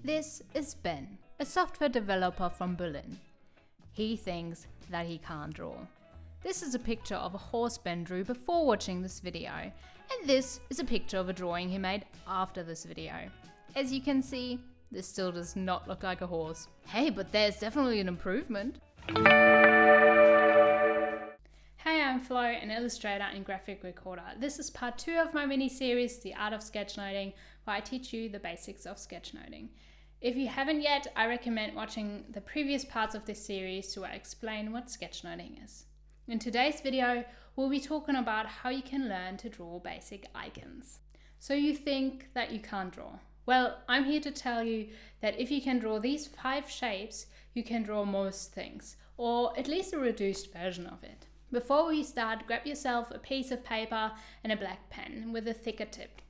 This is Ben, a software developer from Berlin. He thinks that he can't draw. This is a picture of a horse Ben drew before watching this video, and this is a picture of a drawing he made after this video. As you can see, this still does not look like a horse. Hey, but there's definitely an improvement. Hey, I'm Flo, an illustrator and graphic recorder. This is part 2 of my mini-series, The Art of Sketchnoting, where I teach you the basics of sketchnoting. If you haven't yet, I recommend watching the previous parts of this series where I explain what sketchnoting is. In today's video, we'll be talking about how you can learn to draw basic icons. So you think that you can't draw? Well, I'm here to tell you that if you can draw these 5 shapes, you can draw most things, or at least a reduced version of it. Before we start, grab yourself a piece of paper and a black pen with a thicker tip.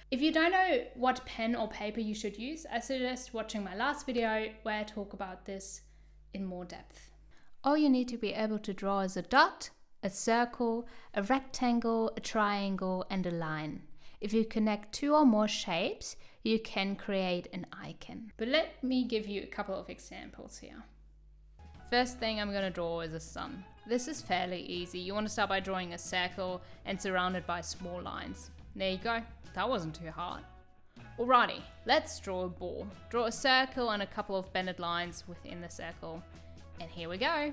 If you don't know what pen or paper you should use, I suggest watching my last video where I talk about this in more depth. All you need to be able to draw is a dot, a circle, a rectangle, a triangle, and a line. If you connect 2 or more shapes, you can create an icon. But let me give you a couple of examples here. First thing I'm going to draw is a sun. This is fairly easy. You want to start by drawing a circle and surrounded by small lines. There you go. That wasn't too hard. Alrighty, let's draw a ball. Draw a circle and a couple of bended lines within the circle. And here we go.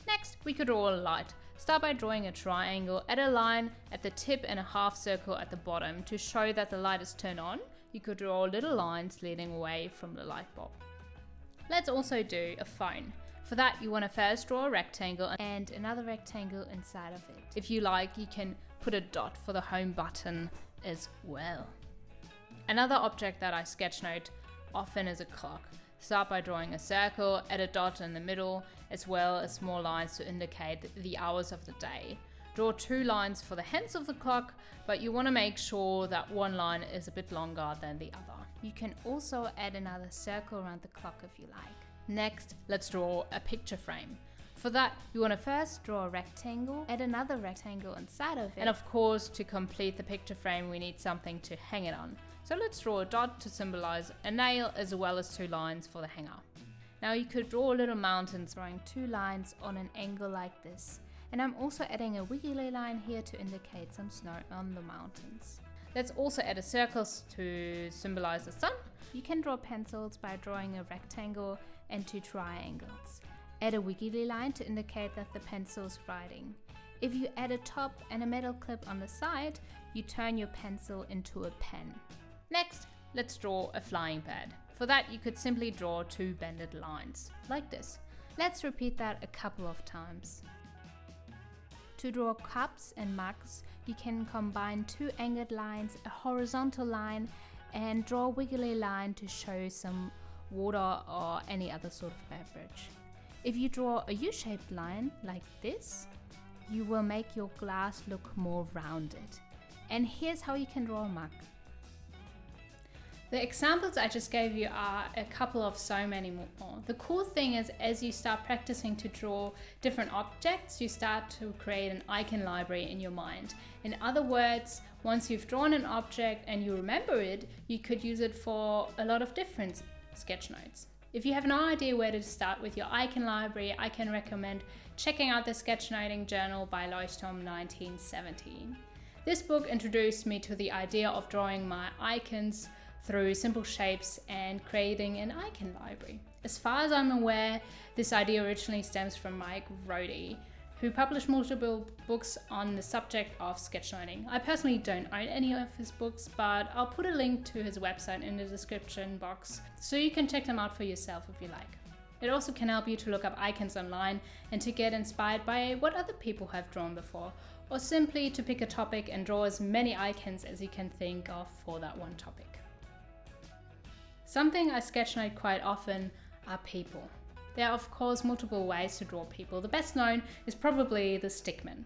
Next, we could draw a light. Start by drawing a triangle, add a line at the tip and a half circle at the bottom. To show that the light is turned on, you could draw little lines leading away from the light bulb. Let's also do a phone. For that, you want to first draw a rectangle and another rectangle inside of it. If you like, you can put a dot for the home button as well. Another object that I sketchnote often is a clock. Start by drawing a circle, add a dot in the middle, as well as small lines to indicate the hours of the day. Draw 2 lines for the hands of the clock, but you want to make sure that one line is a bit longer than the other. You can also add another circle around the clock if you like. Next, let's draw a picture frame. For that, you want to first draw a rectangle, add another rectangle inside of it. And of course, to complete the picture frame, we need something to hang it on. So let's draw a dot to symbolize a nail as well as 2 lines for the hanger. Now you could draw little mountains, drawing 2 lines on an angle like this. And I'm also adding a wiggly line here to indicate some snow on the mountains. Let's also add a circle to symbolize the sun. You can draw pencils by drawing a rectangle and 2 triangles. Add a wiggly line to indicate that the pencil is writing. If you add a top and a metal clip on the side, you turn your pencil into a pen. Next, let's draw a flying bird. For that, you could simply draw 2 bended lines, like this. Let's repeat that a couple of times. To draw cups and mugs, you can combine 2 angled lines, a horizontal line, and draw a wiggly line to show some water or any other sort of beverage. If you draw a U-shaped line like this, you will make your glass look more rounded. And here's how you can draw a mug. The examples I just gave you are a couple of so many more. The cool thing is, as you start practicing to draw different objects, you start to create an icon library in your mind. In other words, once you've drawn an object and you remember it, you could use it for a lot of different sketchnotes. If you have no idea where to start with your icon library, I can recommend checking out the Sketchnoting Journal by Leuchtturm 1917. This book introduced me to the idea of drawing my icons through simple shapes and creating an icon library. As far as I'm aware, this idea originally stems from Mike Rhodes, who published multiple books on the subject of sketchnoting. I personally don't own any of his books, but I'll put a link to his website in the description box so you can check them out for yourself if you like. It also can help you to look up icons online and to get inspired by what other people have drawn before, or simply to pick a topic and draw as many icons as you can think of for that one topic. Something I sketchnote quite often are people. There are of course multiple ways to draw people. The best known is probably the stickman.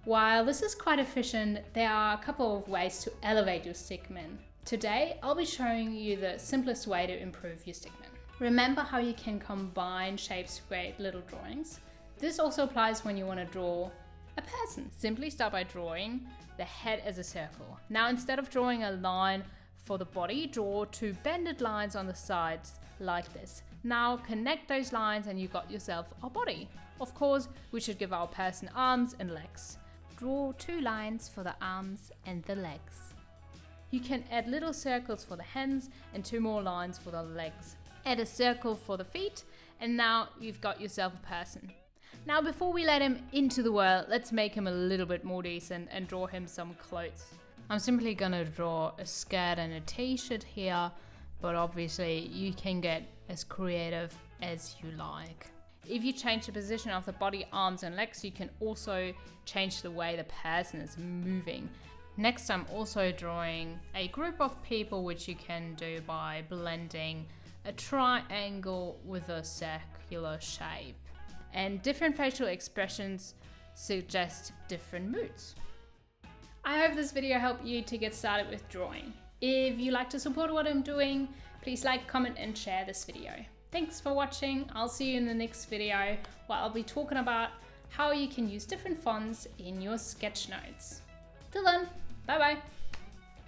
While this is quite efficient, there are a couple of ways to elevate your stickman. Today, I'll be showing you the simplest way to improve your stickman. Remember how you can combine shapes to create little drawings? This also applies when you want to draw a person. Simply start by drawing the head as a circle. Now instead of drawing a line For the body, draw 2 bended lines on the sides like this. Now connect those lines and you got yourself a body. Of course, we should give our person arms and legs. Draw 2 lines for the arms and the legs. You can add little circles for the hands and 2 more lines for the legs. Add a circle for the feet, and now you've got yourself a person. Now before we let him into the world, let's make him a little bit more decent and draw him some clothes. I'm simply gonna draw a skirt and a t-shirt here, but obviously you can get as creative as you like. If you change the position of the body, arms and legs, you can also change the way the person is moving. Next, I'm also drawing a group of people, which you can do by blending a triangle with a circular shape. And different facial expressions suggest different moods. I hope this video helped you to get started with drawing. If you like to support what I'm doing, please like, comment and share this video. Thanks for watching. I'll see you in the next video where I'll be talking about how you can use different fonts in your sketch notes. Till then, bye bye.